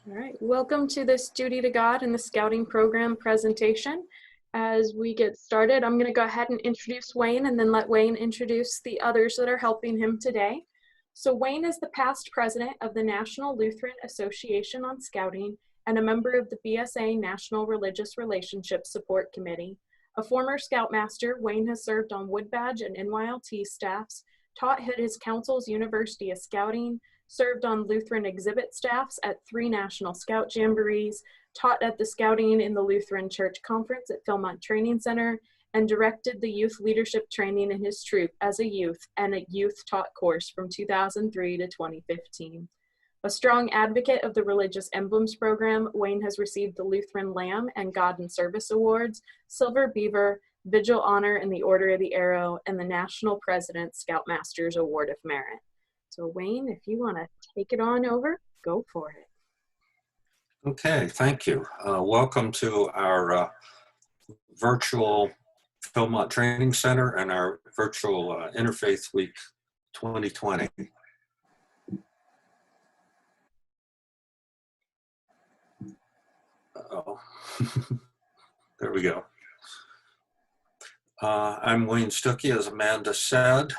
All right, welcome to this Duty to God and the Scouting Program presentation. As we get started, I'm going to go ahead and introduce Wayne and then let Wayne introduce the others that are helping him today. So Wayne is the past president of the National Lutheran Association on Scouting and a member of the BSA National Religious Relationships Support Committee. A former Scoutmaster, Wayne has served on Wood Badge and NYLT staffs, taught at his council's University of Scouting, served on Lutheran exhibit staffs at 3 National Scout Jamborees, taught at the Scouting in the Lutheran Church Conference at Philmont Training Center, and directed the youth leadership training in his troop as a youth and a youth taught course from 2003 to 2015. A strong advocate of the Religious Emblems program, Wayne has received the Lutheran Lamb and God and Service Awards, Silver Beaver, Vigil Honor in the Order of the Arrow, and the National President Scoutmaster's Award of Merit. So Wayne, if you want to take it on over, go for it. Okay, thank you. Welcome to our virtual Philmont Training Center and our virtual Interfaith Week 2020. Uh-oh. There we go. I'm Wayne Stuckey, as Amanda said.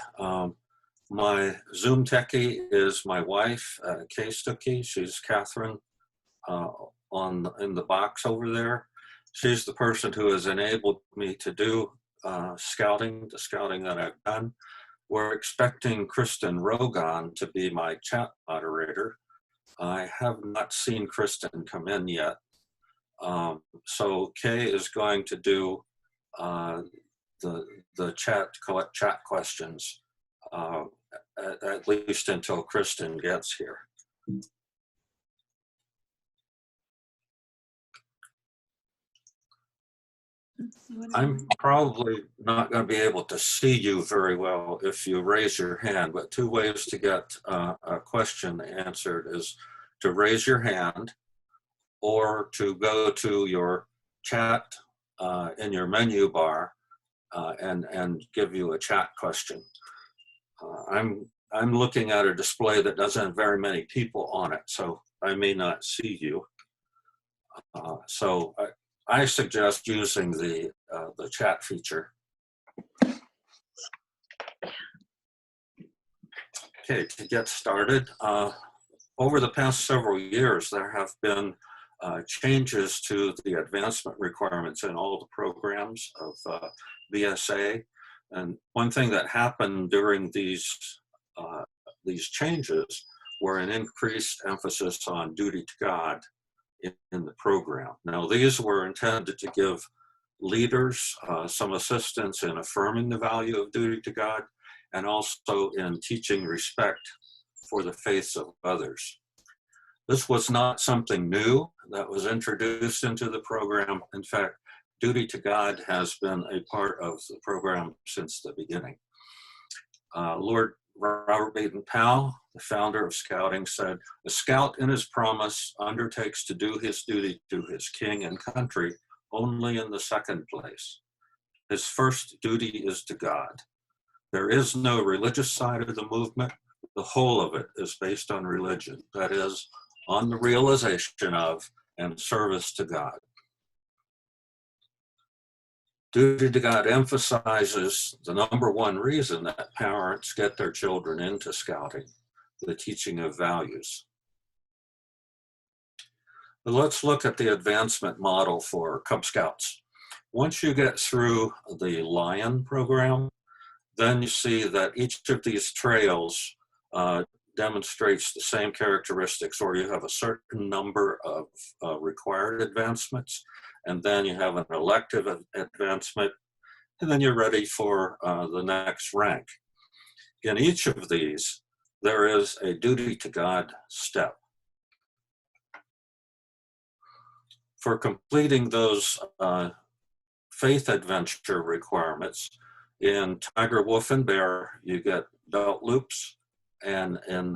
My Zoom techie is my wife, Kay Stuckey. She's Catherine in the box over there. She's the person who has enabled me to do the scouting that I've done. We're expecting Kristen Rogan to be my chat moderator. I have not seen Kristen come in yet. So Kay is going to do the chat questions. At least until Kristen gets here. I'm probably not going to be able to see you very well if you raise your hand, but 2 ways to get a question answered is to raise your hand or to go to your chat in your menu bar and give you a chat question. I'm looking at a display that doesn't have very many people on it, so I may not see you. So I suggest using the chat feature. Okay, to get started, over the past several years, there have been changes to the advancement requirements in all the programs of BSA. And one thing that happened during these changes were an increased emphasis on duty to God in the program. Now, these were intended to give leaders some assistance in affirming the value of duty to God and also in teaching respect for the faiths of others. This was not something new that was introduced into the program. In fact, duty to God has been a part of the program since the beginning. Lord Robert Baden-Powell, the founder of Scouting, said, "A scout in his promise undertakes to do his duty to his king and country only in the second place. His first duty is to God. There is no religious side of the movement. The whole of it is based on religion, that is, on the realization of and service to God." Duty to God emphasizes the #1 reason that parents get their children into scouting, the teaching of values. But let's look at the advancement model for Cub Scouts. Once you get through the Lion program, then you see that each of these trails demonstrates the same characteristics, or you have a certain number of required advancements, and then you have an elective advancement, and then you're ready for the next rank. In each of these, there is a duty to God step. For completing those faith adventure requirements, in Tiger, Wolf, and Bear, you get belt loops, and in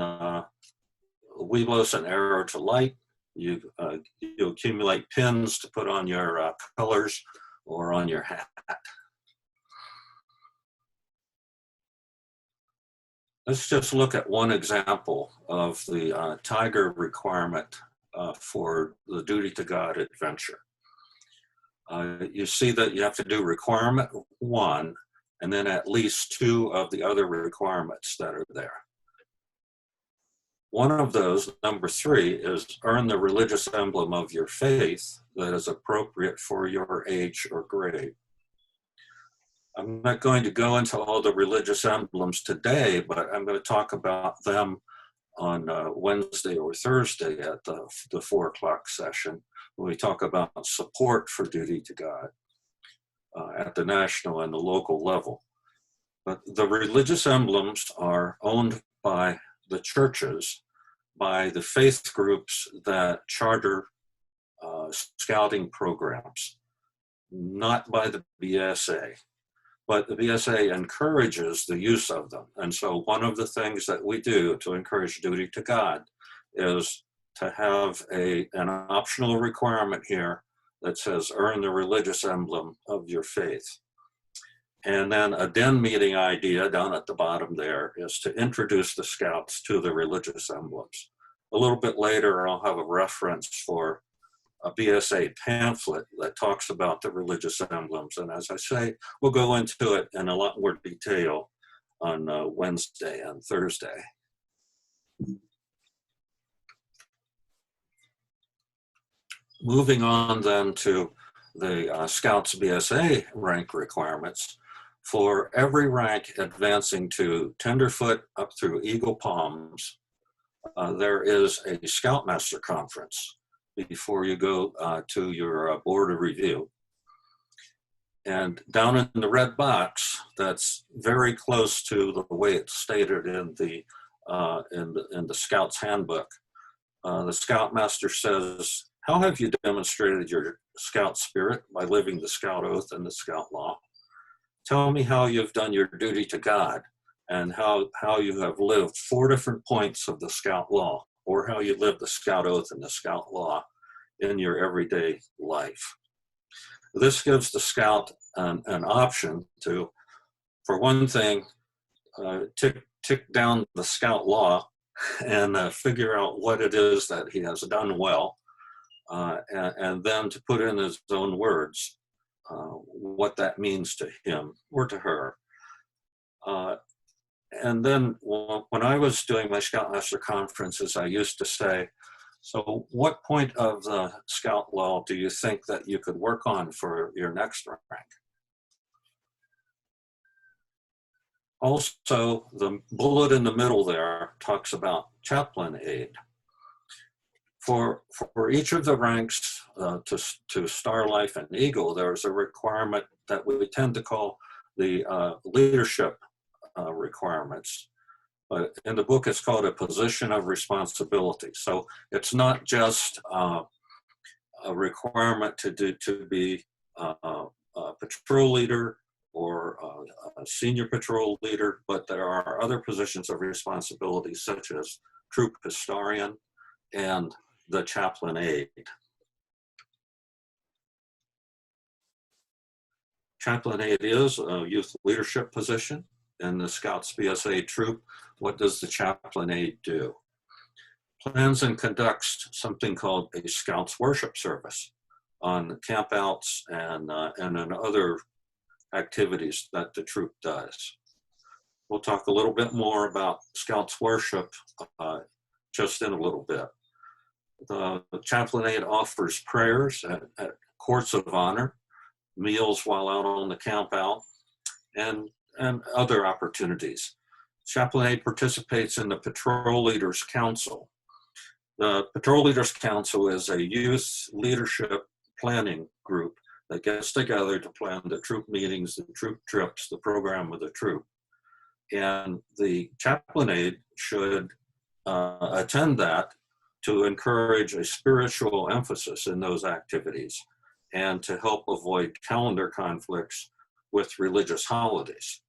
Webelos and Arrow to Light, you accumulate pins to put on your colors or on your hat. Let's just look at one example of the Tiger requirement for the Duty to God adventure. You see that you have to do requirement 1 and then at least 2 of the other requirements that are there. One of those, number 3, is earn the religious emblem of your faith that is appropriate for your age or grade. I'm not going to go into all the religious emblems today, but I'm going to talk about them on Wednesday or Thursday at the 4 o'clock session when we talk about support for duty to God at the national and the local level. But the religious emblems are owned by the churches, by the faith groups that charter scouting programs, not by the BSA. But the BSA encourages the use of them. And so one of the things that we do to encourage duty to God is to have an optional requirement here that says earn the religious emblem of your faith. And then a den meeting idea down at the bottom there is to introduce the scouts to the religious emblems. A little bit later, I'll have a reference for a BSA pamphlet that talks about the religious emblems. And as I say, we'll go into it in a lot more detail on Wednesday and Thursday. Moving on then to the Scouts BSA rank requirements. For every rank advancing to Tenderfoot up through Eagle Palms, there is a Scoutmaster Conference before you go to your board of review. And down in the red box, that's very close to the way it's stated in the Scouts Handbook. The Scoutmaster says, how have you demonstrated your Scout spirit by living the Scout Oath and the Scout Law? Tell me how you've done your duty to God and how you have lived 4 different points of the Scout Law, or how you live the Scout Oath and the Scout Law in your everyday life. This gives the Scout an option to, for one thing, tick down the Scout Law and figure out what it is that he has done well, and then to put in his own words what that means to him or to her. And then when I was doing my Scoutmaster conferences, I used to say, so what point of the Scout Law do you think that you could work on for your next rank? Also, the bullet in the middle there talks about chaplain aid. For each of the ranks to Star Life and Eagle, there's a requirement that we tend to call the leadership requirements. But in the book, it's called a position of responsibility. So it's not just a requirement to be a patrol leader or a senior patrol leader, but there are other positions of responsibility such as troop historian and the chaplain aide. Chaplain aide is a youth leadership position in the Scouts BSA troop. What does the chaplain aide do? Plans and conducts something called a Scouts worship service on campouts and in other activities that the troop does. We'll talk a little bit more about Scouts worship just in a little bit. The chaplain aide offers prayers at courts of honor, meals while out on the campout, and other opportunities. Chaplain aide participates in the Patrol Leaders Council. The Patrol Leaders Council is a youth leadership planning group that gets together to plan the troop meetings, the troop trips, the program of the troop. And the chaplain aide should attend that to encourage a spiritual emphasis in those activities and to help avoid calendar conflicts with religious holidays.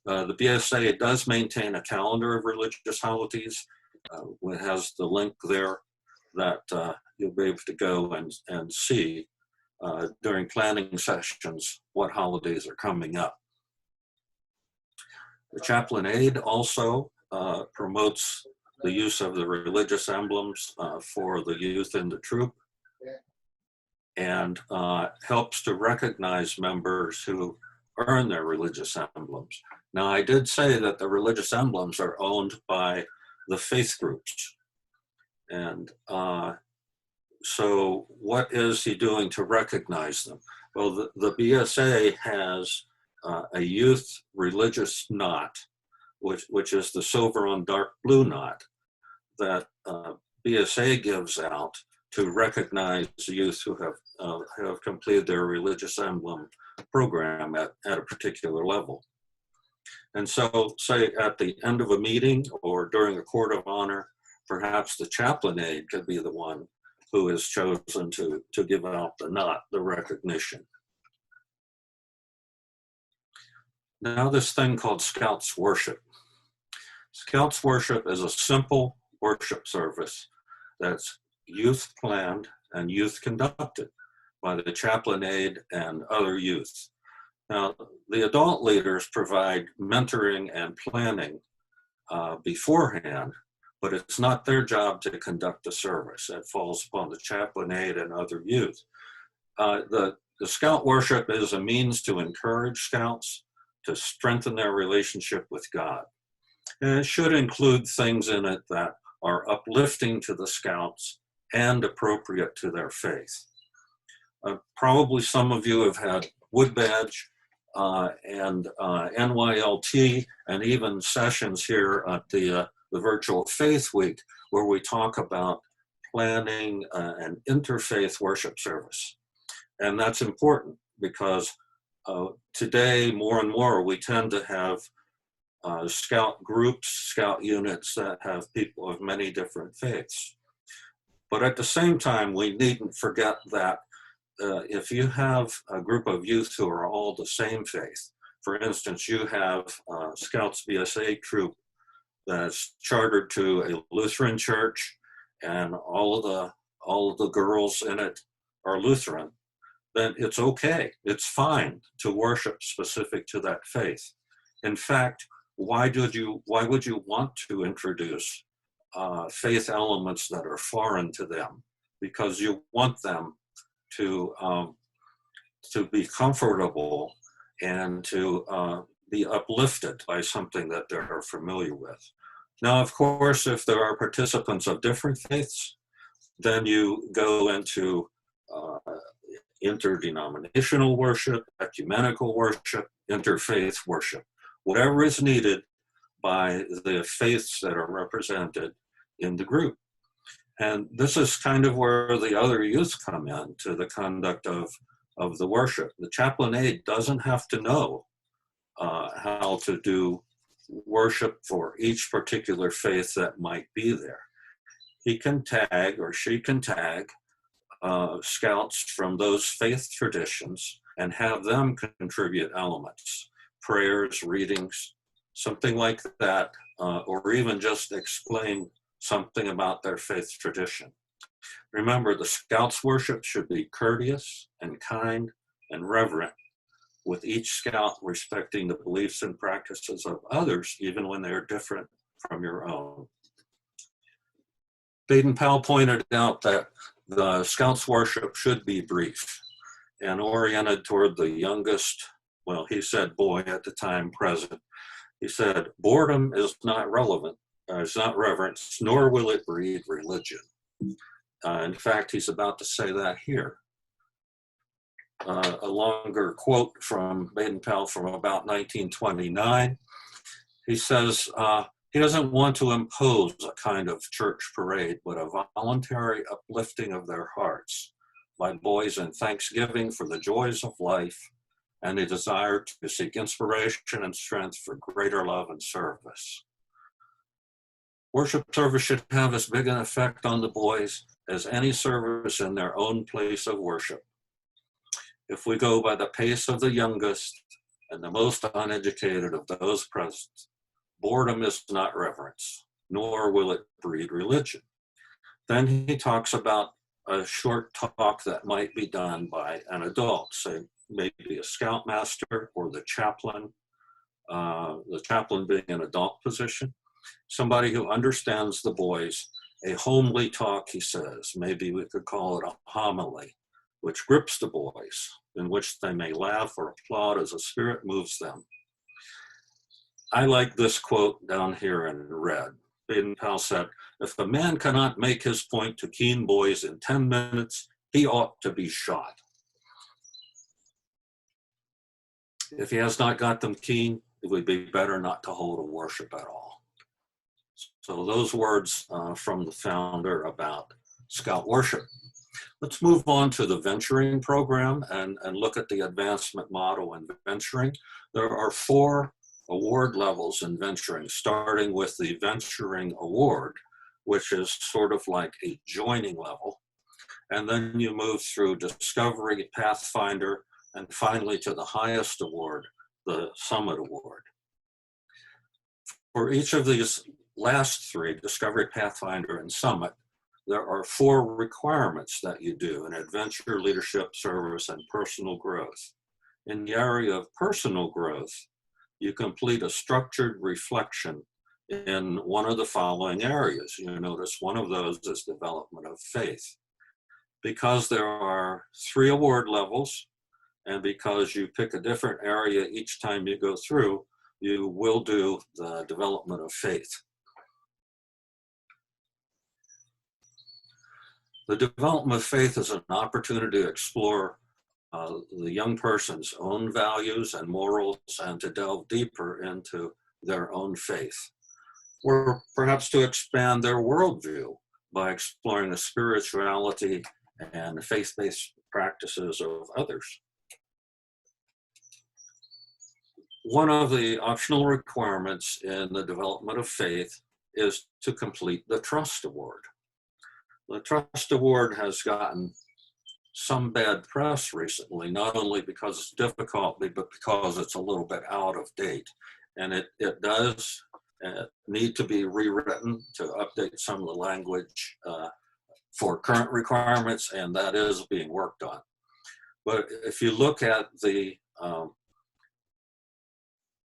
The BSA does maintain a calendar of religious holidays. It has the link there that you'll be able to go and see during planning sessions what holidays are coming up. The chaplain aide also promotes the use of the religious emblems for the youth in the troop, and helps to recognize members who earn their religious emblems. Now, I did say that the religious emblems are owned by the faith groups. And so what is he doing to recognize them? Well, the BSA has a youth religious knot, which is the silver on dark blue knot that BSA gives out to recognize youth who have completed their religious emblem program at a particular level. And so, say at the end of a meeting or during a court of honor, perhaps the chaplain aide could be the one who is chosen to give out the knot, the recognition. Now this thing called Scouts Worship. Scouts Worship is a simple worship service that's youth planned and youth conducted by the chaplain aide and other youth. Now, the adult leaders provide mentoring and planning beforehand, but it's not their job to conduct the service. It falls upon the chaplain aide and other youth. The Scout Worship is a means to encourage Scouts to strengthen their relationship with God. And it should include things in it that are uplifting to the Scouts and appropriate to their faith. Probably some of you have had Wood Badge and NYLT, and even sessions here at the Virtual Faith Week, where we talk about planning an interfaith worship service. And that's important because today, more and more, we tend to have Scout groups, Scout units that have people of many different faiths. But at the same time, we needn't forget that if you have a group of youth who are all the same faith, for instance, you have Scouts BSA troop that's chartered to a Lutheran church, and all of the girls in it are Lutheran, then it's okay. It's fine to worship specific to that faith. In fact, why would you want to introduce faith elements that are foreign to them? Because you want them to be comfortable and to be uplifted by something that they're familiar with. Now, of course, if there are participants of different faiths, then you go into interdenominational worship, ecumenical worship, interfaith worship, whatever is needed by the faiths that are represented in the group. And this is kind of where the other youth come in to the conduct of the worship. The chaplain aide doesn't have to know how to do worship for each particular faith that might be there. He can tag, or she can tag, Scouts from those faith traditions and have them contribute elements, prayers, readings, something like that, or even just explain something about their faith tradition. Remember, the Scouts worship should be courteous and kind and reverent, with each Scout respecting the beliefs and practices of others, even when they are different from your own. Baden-Powell pointed out that the Scouts worship should be brief and oriented toward the youngest, well, he said boy at the time present. He said, boredom is not relevant, it's not reverence, nor will it breed religion. In fact, he's about to say that here. A longer quote from Baden-Powell from about 1929. He says, he doesn't want to impose a kind of church parade, but a voluntary uplifting of their hearts by boys in thanksgiving for the joys of life and a desire to seek inspiration and strength for greater love and service. Worship service should have as big an effect on the boys as any service in their own place of worship. If we go by the pace of the youngest and the most uneducated of those present, boredom is not reverence, nor will it breed religion. Then he talks about a short talk that might be done by an adult, say maybe a scoutmaster or the chaplain being an adult position. somebody who understands the boys, a homely talk, he says. Maybe we could call it a homily, which grips the boys, in which they may laugh or applaud as the Spirit moves them. I like this quote down here in red. Baden-Powell said, "If a man cannot make his point to keen boys in 10 minutes, he ought to be shot." If he has not got them keen, it would be better not to hold a worship at all. So those words from the founder about Scout worship. Let's move on to the venturing program and look at the advancement model in venturing. There are 4 award levels in venturing, starting with the venturing award, which is sort of like a joining level. And then you move through discovery, pathfinder, and finally to the highest award, the summit award. For each of these last 3, discovery, pathfinder, and summit, there are 4 requirements that you do in adventure, leadership, service, and personal growth. In the area of personal growth, you complete a structured reflection in one of the following areas. You notice one of those is development of faith. Because there are 3 award levels, and because you pick a different area each time you go through, you will do the development of faith. The development of faith is an opportunity to explore the young person's own values and morals and to delve deeper into their own faith, or perhaps to expand their worldview by exploring the spirituality and faith-based practices of others. One of the optional requirements in the development of faith is to complete the Trust Award. The Trust Award has gotten some bad press recently, not only because it's difficult, but because it's a little bit out of date. And it does need to be rewritten to update some of the language for current requirements, and that is being worked on. But if you look at the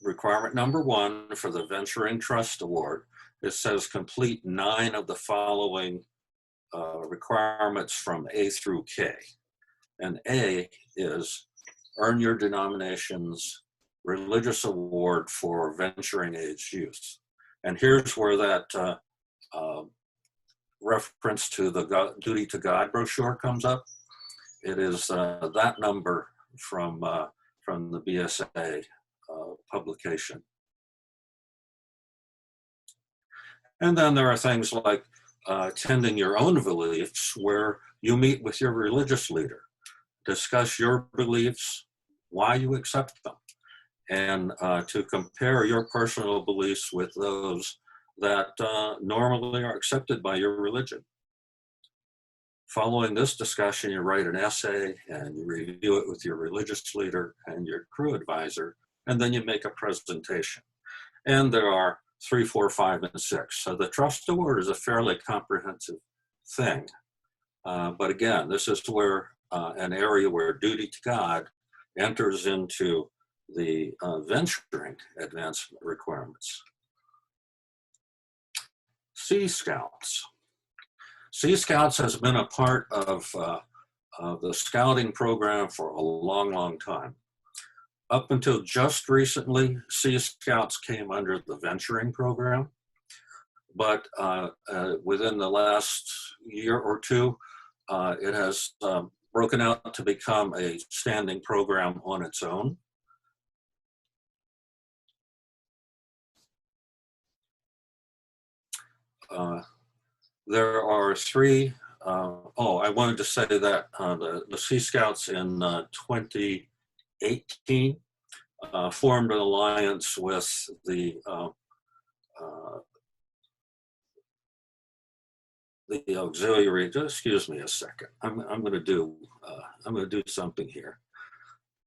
requirement number 1 for the Venturing Trust Award, it says complete 9 of the following requirements from A through K. And A is earn your denomination's religious award for venturing age youth. And here's where that reference to the Duty to God brochure comes up. It is that number from the BSA publication. And then there are things like attending your own beliefs, where you meet with your religious leader, discuss your beliefs, why you accept them, and to compare your personal beliefs with those that normally are accepted by your religion. Following this discussion, you write an essay and you review it with your religious leader and your crew advisor, and then you make a presentation. And there are 3, 4, 5, and 6. So the Trust Award is a fairly comprehensive thing. But again, this is where an area where duty to God enters into the venturing advancement requirements. Sea Scouts. Sea Scouts has been a part of the scouting program for a long, long time. Up until just recently, Sea Scouts came under the venturing program, but within the last year or 2, it has broken out to become a standing program on its own. There are 3, I wanted to say that the Sea Scouts in 2018 formed an alliance with the auxiliary. Just excuse me a second. I'm going to do something here.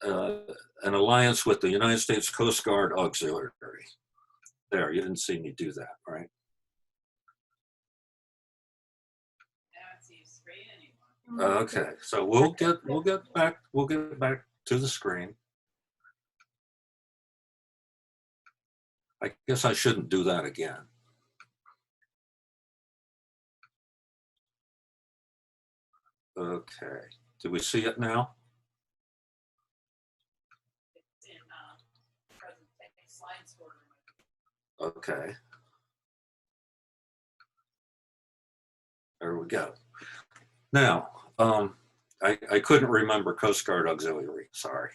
An alliance with the United States Coast Guard Auxiliary. There, you didn't see me do that, right? Okay, so we'll get back to the screen. I guess I shouldn't do that again. Okay. Do we see it now? Okay. There we go. Now, I couldn't remember Coast Guard Auxiliary, sorry.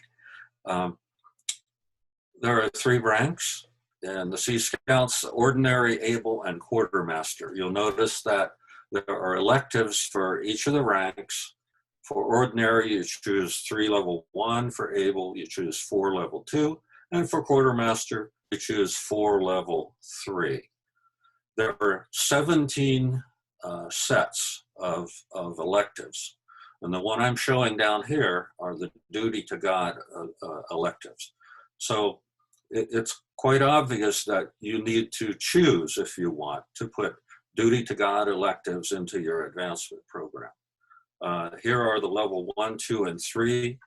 There are 3 ranks in the Sea Scouts: ordinary, able, and quartermaster. You'll notice that there are electives for each of the ranks. For ordinary, you choose 3 level 1. For able, you choose 4 level 2. And for quartermaster, you choose 4 level 3. There are 17 sets of electives. And the one I'm showing down here are the duty to God electives. So it's quite obvious that you need to choose, if you want, to put duty to God electives into your advancement program. Here are the level 1, 2, and 3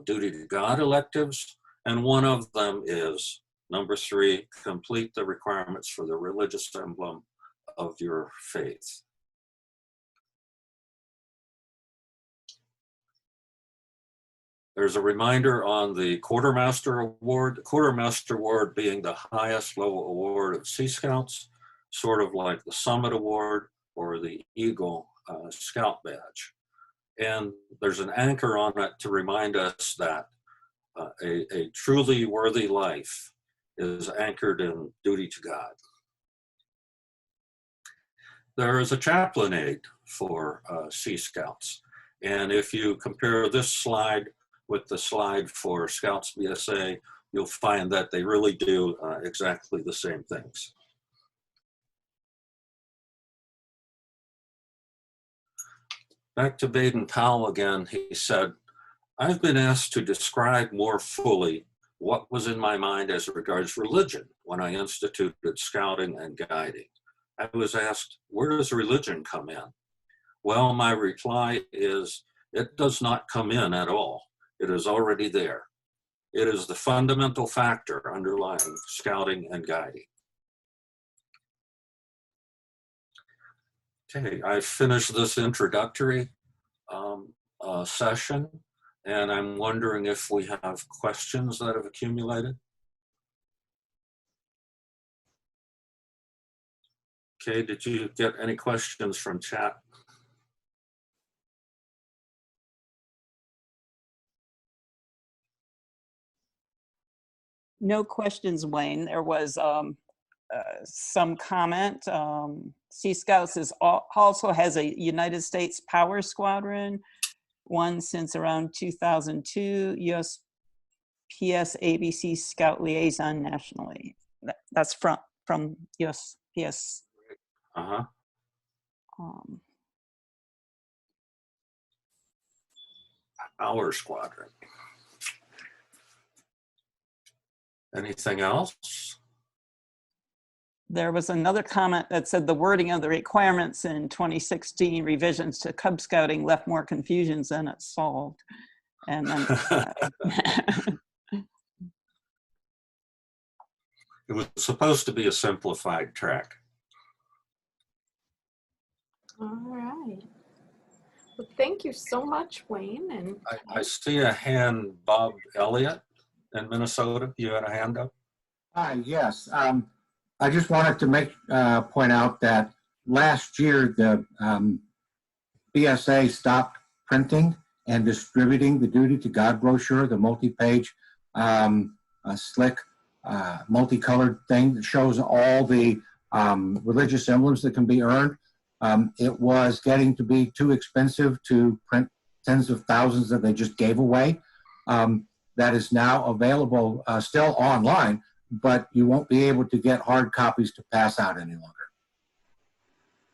duty to God electives. And one of them is number 3, complete the requirements for the religious emblem of your faith. There's a reminder on the Quartermaster Award, the Quartermaster Award being the highest level award of Sea Scouts, sort of like the Summit Award or the Eagle Scout Badge. And there's an anchor on it to remind us that a truly worthy life is anchored in duty to God. There is a chaplain aid for Sea Scouts. And if you compare this slide with the slide for Scouts BSA, you'll find that they really do exactly the same things. Back to Baden-Powell again, he said, I've been asked to describe more fully what was in my mind as regards religion when I instituted scouting and guiding. I was asked, where does religion come in? Well, my reply is, it does not come in at all. It is already there. It is the fundamental factor underlying scouting and guiding. Okay, I've finished this introductory session, and I'm wondering if we have questions that have accumulated. Okay, did you get any questions from chat? No questions, Wayne. There was some comment. Sea Scouts also has a United States Power Squadron, one since around 2002, USPS ABC Scout Liaison nationally. That's from USPS. Uh-huh. Power Squadron. Anything else? There was another comment that said the wording of the requirements in 2016 revisions to Cub Scouting left more confusions than it solved. And then it was supposed to be a simplified track. All right. Well, thank you so much, Wayne. And I see a hand, Bob Elliott in Minnesota. You had a hand up? Hi, yes. I just wanted to point out that last year the BSA stopped printing and distributing the Duty to God brochure, the multi-page, slick, multicolored thing that shows all the religious emblems that can be earned. It was getting to be too expensive to print tens of thousands that they just gave away. That is now available still online, but you won't be able to get hard copies to pass out any longer.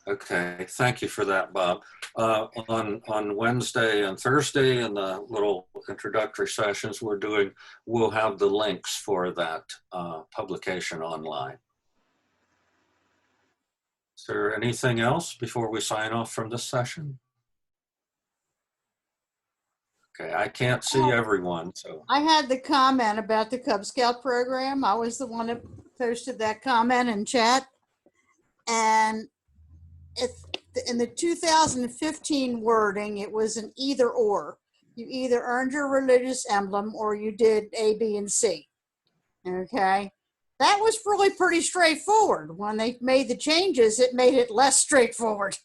Okay, thank you for that, Bob. On Wednesday and Thursday in the little introductory sessions we're doing, we'll have the links for that publication online. Is there anything else before we sign off from this session? Okay, I can't see everyone, so. I had the comment about the Cub Scout program. I was the one that posted that comment in chat. And in the 2015 wording, it was an either or. You either earned your religious emblem or you did A, B, and C. Okay. That was really pretty straightforward. When they made the changes, it made it less straightforward.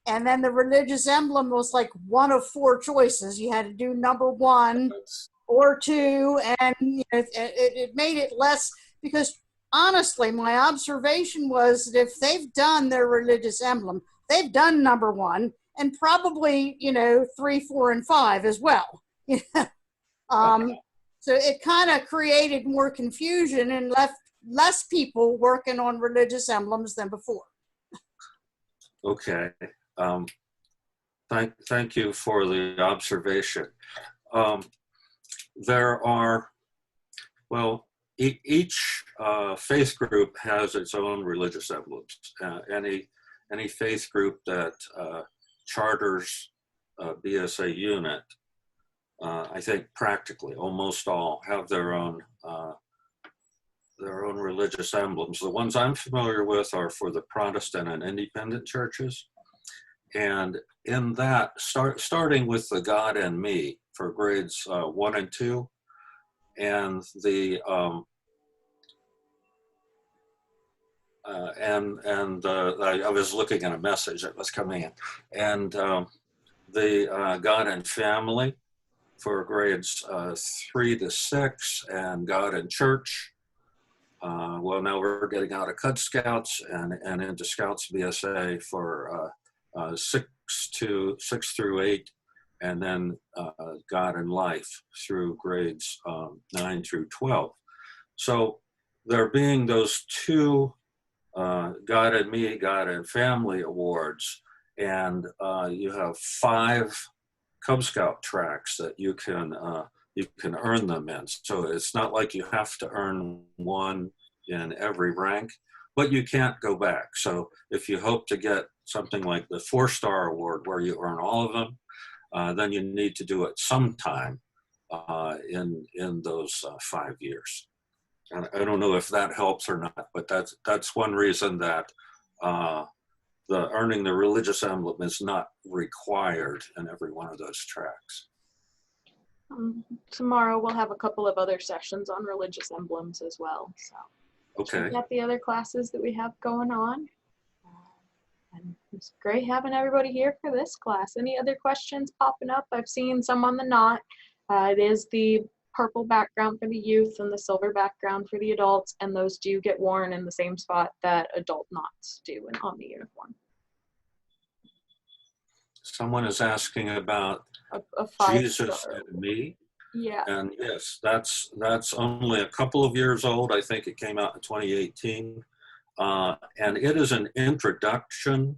And then the religious emblem was like one of 4 choices. You had to do number 1 or 2, and it made it less, because honestly, my observation was that if they've done their religious emblem, they've done number 1 and probably, 3, 4, and 5 as well. So it kind of created more confusion and left less people working on religious emblems than before. Okay. Thank you for the observation. There are, well, each faith group has its own religious emblems. Any faith group that charters a BSA unit, I think practically almost all have their own religious emblems. The ones I'm familiar with are for the Protestant and independent churches. And in that, starting with the God and Me for grades 1 and 2, and the I was looking at a message that was coming in, and the God and Family for grades 3 to 6, and God and Church. Well, now we're getting out of Cub Scouts and into Scouts BSA for 6 through 8, and then God and Life through grades 9 through 12. So there being those 2 God and Me, God and Family awards, and you have 5 Cub Scout tracks that you can earn them in. So it's not like you have to earn 1 in every rank, but you can't go back. So if you hope to get something like the 4-star award where you earn all of them, then you need to do it sometime in those 5 years. And I don't know if that helps or not, but that's one reason that earning the religious emblem is not required in every one of those tracks. Tomorrow we'll have a couple of other sessions on religious emblems as well. So Okay. check out the other classes that we have going on. And it's great having everybody here for this class. Any other questions popping up? I've seen some on the knot. It is the purple background for the youth and the silver background for the adults, and those do get worn in the same spot that adult knots do on the uniform. Someone is asking about A 5-star. Jesus and Me. Yeah. And yes, that's only a couple of years old. I think it came out in 2018. And it is an introduction.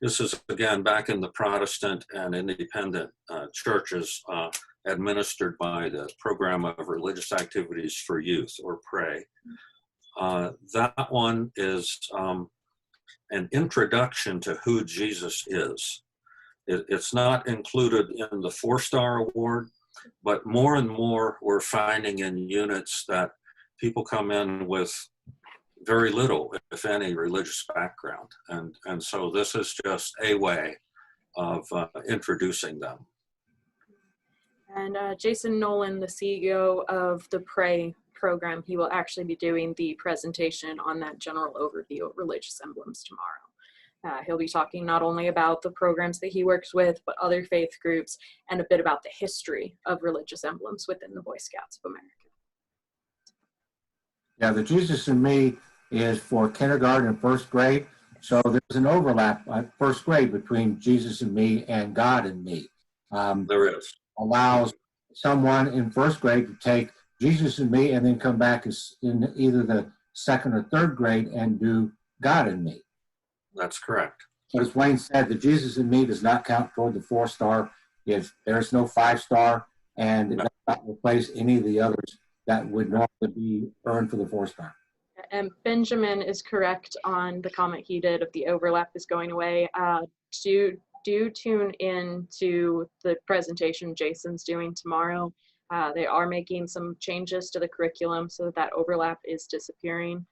This is, again, back in the Protestant and independent churches administered by the Program of Religious Activities for Youth, or PRAY. That one is an introduction to who Jesus is. It's not included in the 4-star award, but more and more we're finding in units that people come in with very little, if any, religious background. And so this is just a way of introducing them. And Jason Nolan, the CEO of the PRAY program, he will actually be doing the presentation on that general overview of religious emblems tomorrow. He'll be talking not only about the programs that he works with, but other faith groups, and a bit about the history of religious emblems within the Boy Scouts of America. Yeah, the Jesus and Me is for kindergarten and 1st grade. So there's an overlap at 1st grade between Jesus and Me and God and Me. There is. Allows someone in 1st grade to take Jesus and Me and then come back in either the 2nd or 3rd grade and do God and Me. That's correct. But as Wayne said, the Jesus and Me does not count toward the 4-star. There's no 5-star, and it does not replace any of the others that would normally be earned for the 4-star. And Benjamin is correct on the comment he did of the overlap is going away. Do tune in to the presentation Jason's doing tomorrow. They are making some changes to the curriculum so that overlap is disappearing.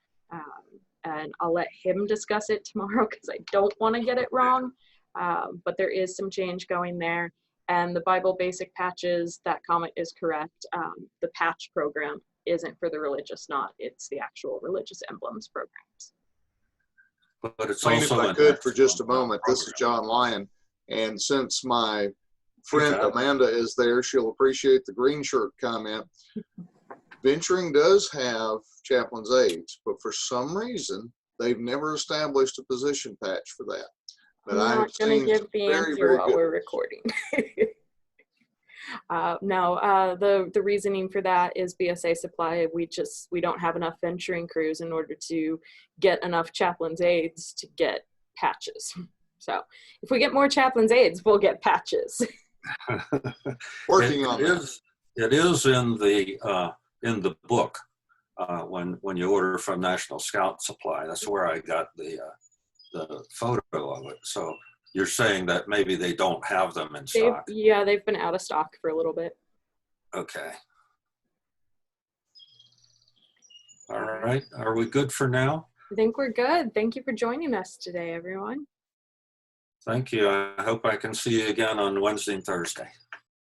And I'll let him discuss it tomorrow because I don't want to get it wrong. but there is some change going there. And the Bible Basic Patches, that comment is correct. The patch program isn't for the religious knot, it's the actual religious emblems programs. But it's Wayne, if also I an could for just a excellent moment, this is program. John Lyon. And since my friend Okay. Amanda is there, she'll appreciate the green shirt comment. Venturing does have chaplain's aids, but for some reason, they've never established a position patch for that. But I'm I've not going seen to give some the very, answer very while good we're ones. recording. The reasoning for that is BSA supply. We don't have enough venturing crews in order to get enough chaplain's aids to get patches. So if we get more chaplain's aids, we'll get patches. Working on that. It is in the book when you order from National Scout Supply. That's where I got the photo of it. So you're saying that maybe they don't have them in stock. They've been out of stock for a little bit. Okay. All right. Are we good for now? I think we're good. Thank you for joining us today, everyone. Thank you. I hope I can see you again on Wednesday and Thursday.